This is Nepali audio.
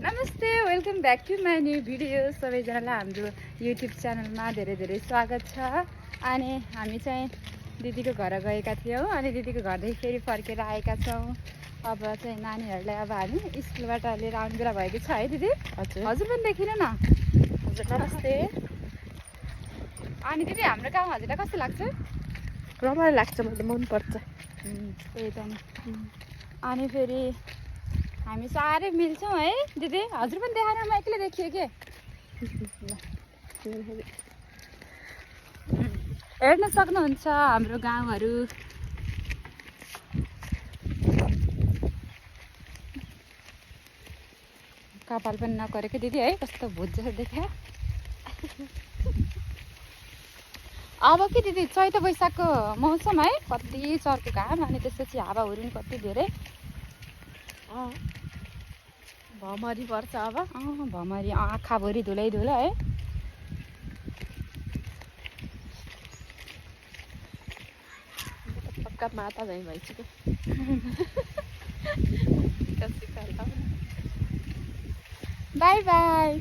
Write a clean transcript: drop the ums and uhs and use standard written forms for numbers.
नमस्ते, welcome back to my new video. सबैजनालाई हाम्रो युट्युब च्यानलमा धेरै धेरै स्वागत छ। अनि हामी चाहिँ दिदीको घर गएका थियौँ अनि दिदीको घरदेखि फेरि फर्केर आएका छौँ। अब चाहिँ नानीहरूलाई अब हामी स्कुलबाट लिएर आउने बेला भएको छ है दिदी। हजुर पनि देखिन न। हजुर नमस्ते। अनि दिदी हाम्रो गाउँ हजुरलाई कस्तो लाग्छ? रमाइलो लाग्छ, मलाई मनपर्छ। त्यही त। अनि फेरि हामी साह्रै मिल्छौँ है दिदी। हजुर पनि देखाएर म एक्लै देखियो के। हेर्न सक्नुहुन्छ हाम्रो गाउँहरू। कपाल पनि नकरेको दिदी है, कस्तो भुत जस्तो देखा। अब के दिदी चैत वैशाखको मौसम है, कति चर्को घाम अनि त्यसपछि हावाहुरी पनि कति धेरै। भमरी पर्छ अब। भमरी आँखाभरि धुलै धुलो है। पक्का माता झैँ भइसक्यो। By by.